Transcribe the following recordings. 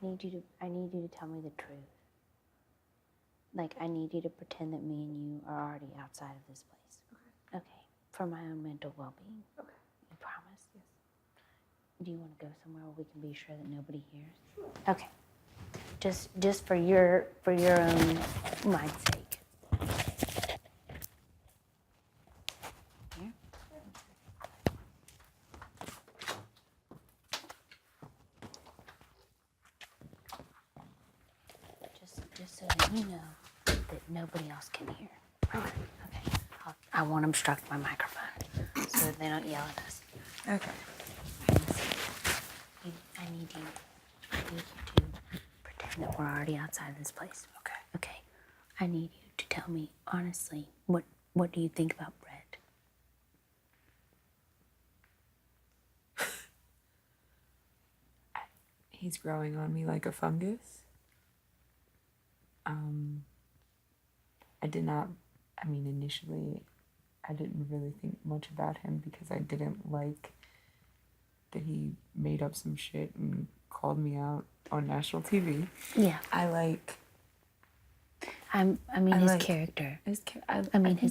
I need you to tell me the truth. Like, I need you to pretend that me and you are already outside of this place. Okay. For my own mental well-being. Okay. You promise? Yes. Do you want to go somewhere where we can be sure that nobody hears? Sure. Okay. Just for your own mind's sake. Here. Just so that you know that nobody else can hear. Okay. I won't obstruct my microphone so that they don't yell at us. Okay. I need you to pretend that we're already outside of this place. Okay. I need you to tell me honestly, what do you think about bread? He's growing on me like a fungus. Initially, I didn't really think much about him because I didn't like that he made up some shit and called me out on national TV. Yeah. His character. Has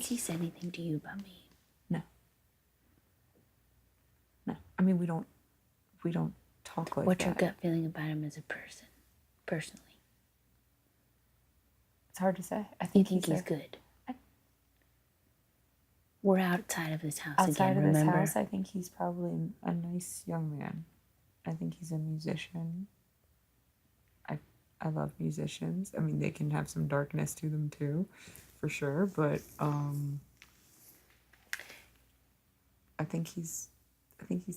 he said anything to you about me? No. I mean, we don't talk like What's that. your gut feeling about him as a person, personally? It's hard to say. I think he's good. We're outside of this house outside again, of this remember? house, I think he's probably a nice young man. I think he's a musician. I love musicians. I mean, they can have some darkness to them too, for sure. But I think he's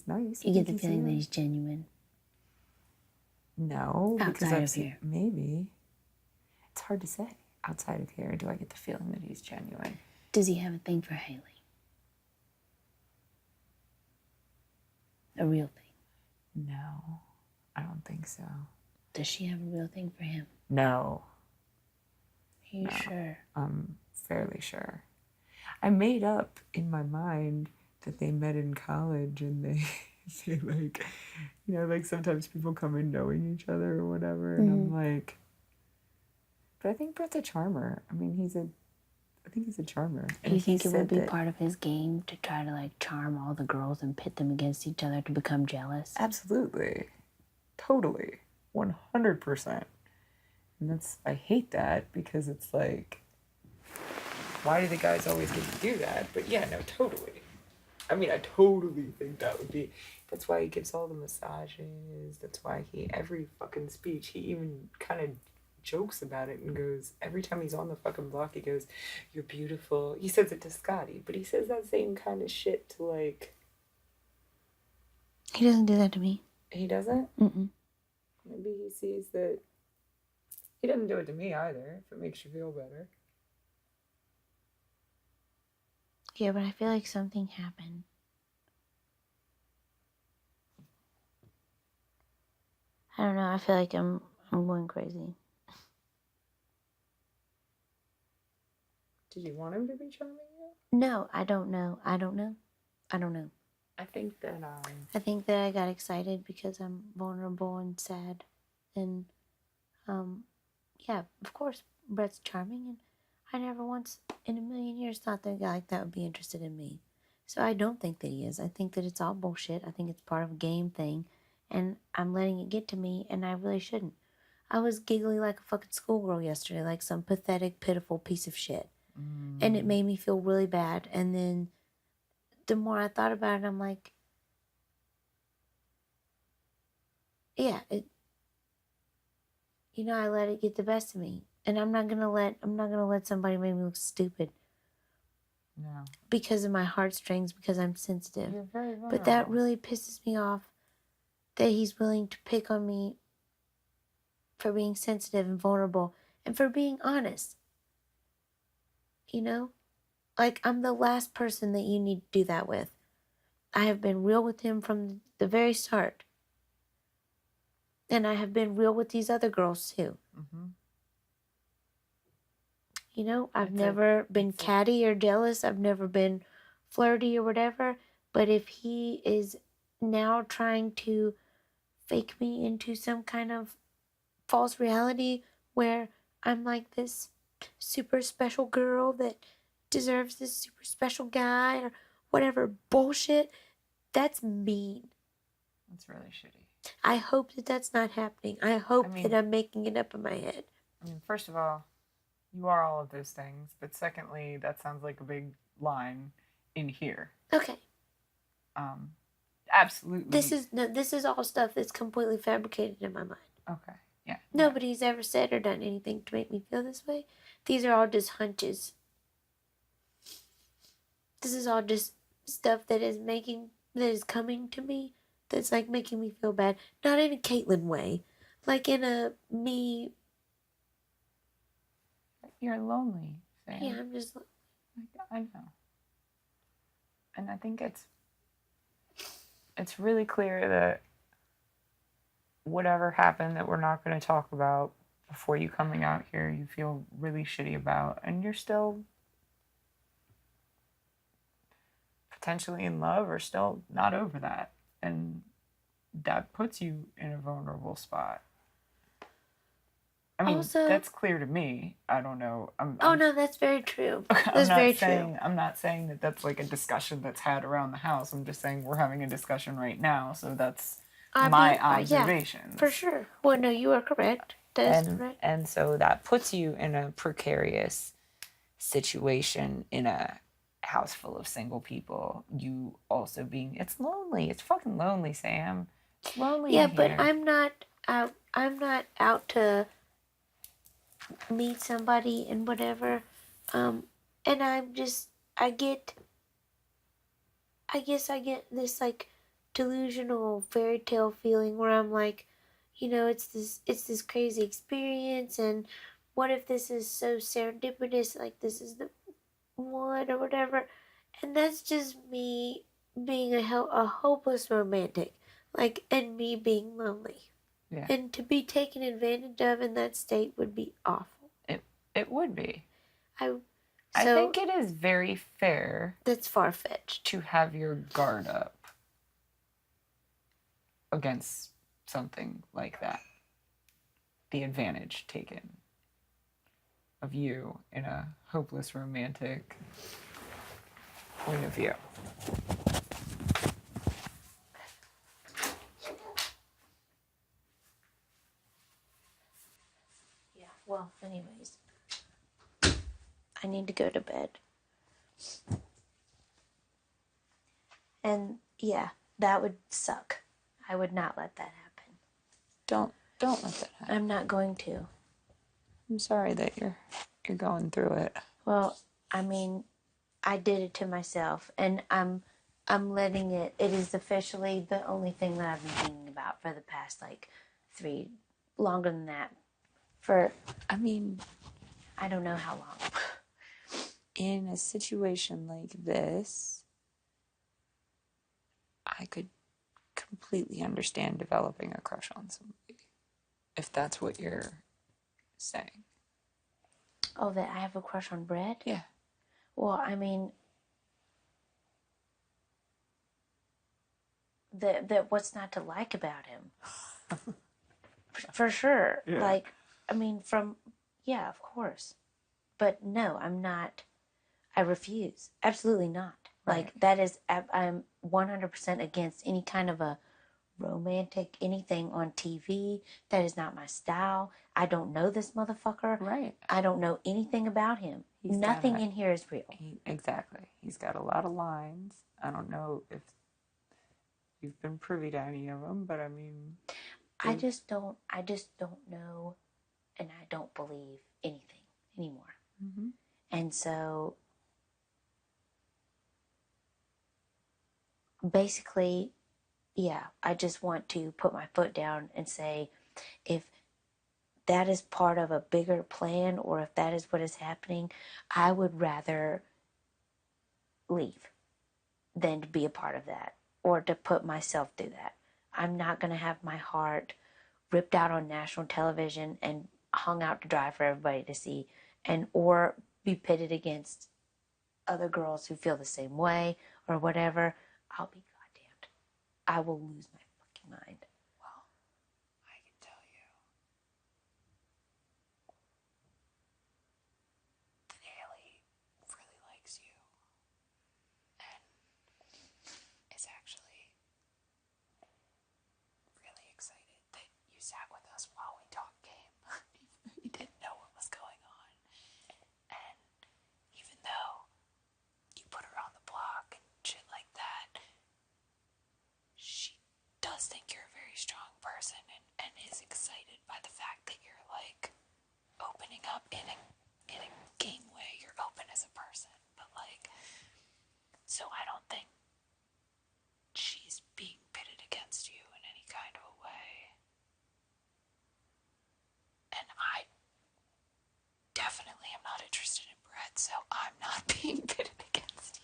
nice. You get the feeling that he's genuine. No, because outside of here. Maybe. It's hard to say. Outside of here, do I get the feeling that he's genuine? Does he have a thing for Haley? A real thing? No, I don't think so. Does she have a real thing for him? No. Are you sure? I'm fairly sure. I made up in my mind that they met in college and they like, sometimes people come in knowing each other or whatever. And I'm like, but I think Brett's a charmer. I mean, I think he's a charmer. Do you think it would be part of his game to try to charm all the girls and pit them against each other to become jealous? Absolutely. Totally. 100%. And I hate that because it's like, why do the guys always get to do that? But yeah, no, totally. I mean, I totally think that's why he gives all the massages. That's why every fucking speech, he even kind of jokes about it and goes, every time he's on the fucking block, he goes, "You're beautiful." He says it to Scotty, but he says that same kind of shit to He doesn't do that to me. He doesn't? Mm-mm. Maybe he sees that. He doesn't do it to me either, if it makes you feel better. Yeah, but I feel like something happened. I don't know. I feel like I'm going crazy. Did you want him to be charming you? No, I don't know. I think that I got excited because I'm vulnerable and sad. And, yeah, of course, Brett's charming. And I never once in a million years thought that a guy like that would be interested in me. So I don't think that he is. I think that it's all bullshit. I think it's part of a game thing. And I'm letting it get to me, and I really shouldn't. I was giggling like a fucking schoolgirl yesterday, like some pathetic, pitiful piece of shit. And it made me feel really bad. And then the more I thought about it, I'm like, yeah, I let it get the best of me. And I'm not gonna let somebody make me look stupid. No. Because of my heartstrings, because I'm sensitive. You're very vulnerable. But that really pisses me off that he's willing to pick on me for being sensitive and vulnerable and for being honest. I'm the last person that you need to do that with. I have been real with him from the very start. And I have been real with these other girls too. Mm-hmm. I've never been catty or jealous. I've never been flirty or whatever. But if he is now trying to fake me into some kind of false reality where I'm like this super special girl that deserves this super special guy or whatever bullshit. That's mean. That's really shitty. I hope that that's not happening. I hope that I'm making it up in my head. I mean, first of all, you are all of those things, but secondly, that sounds like a big line in here. Okay. Absolutely. This is all stuff that's completely fabricated in my mind. Okay. Yeah. Nobody's ever said or done anything to make me feel this way. These are all just hunches. This is all just stuff that is coming to me that's like making me feel bad. Not in a Caitlyn way. Like in a me. You're lonely, Sam. Yeah, I'm just. I know. And I think it's really clear that whatever happened that we're not going to talk about before you coming out here, you feel really shitty about, and you're still potentially in love or still not over that. And that puts you in a vulnerable spot. I mean, also, that's clear to me. I don't know. No, that's very true. That's very true. I'm not saying that that's like a discussion that's had around the house. I'm just saying we're having a discussion right now. So that's my observations. Yeah, for sure. Well, no, you are correct. That's correct. And so that puts you in a precarious situation in a house full of single people. You also being, it's lonely. It's fucking lonely, Sam. It's lonely. Yeah, but I'm not out to meet somebody and whatever. And I'm just, I guess I get this like delusional fairy tale feeling where I'm like, it's this crazy experience, and what if this is so serendipitous, like this is the one or whatever, and that's just me being a hopeless romantic, like, and me being lonely. Yeah. And to be taken advantage of in that state would be awful. It would be. I think it is very fair. That's far-fetched. To have your guard up against something like that. The advantage taken of you in a hopeless romantic point of view. Yeah, well, anyways. I need to go to bed. And yeah, that would suck. I would not let that happen. Don't let that happen. I'm not going to. I'm sorry that you're going through it. Well, I mean, I did it to myself, and I'm letting it. It is officially the only thing that I've been thinking about for the past longer than that. I don't know how long. In a situation like this, I could completely understand developing a crush on somebody, if that's what you're saying. Oh, that I have a crush on Brett? Yeah. Well, I mean, that what's not to like about him? For sure. Yeah. Like, I mean, yeah, of course. But no, I'm not. I refuse. Absolutely not. Right. Like, that is, I'm 100% against any kind of a romantic anything on TV. That is not my style. I don't know this motherfucker. Right. I don't know anything about him. Nothing in here is real. Exactly. He's got a lot of lines. I don't know if you've been privy to any of them, but I mean, I just don't know, and I don't believe anything anymore. Mm-hmm. And so basically, yeah, I just want to put my foot down and say, if that is part of a bigger plan, or if that is what is happening, I would rather leave than to be a part of that, or to put myself through that. I'm not going to have my heart ripped out on national television and hung out to dry for everybody to see, or be pitted against other girls who feel the same way or whatever. I'll be goddamned. I will lose my fucking mind. Well, I can tell you,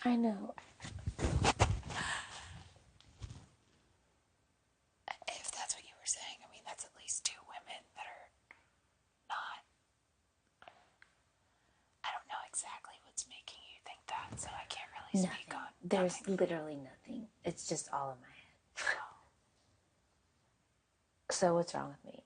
I know. If that's what you were saying, I mean, that's at least two women that are not. I don't know exactly what's making you think that, so I can't really speak Nothing. on. There's Nothing. literally nothing. It's just all in my head. So what's wrong with me?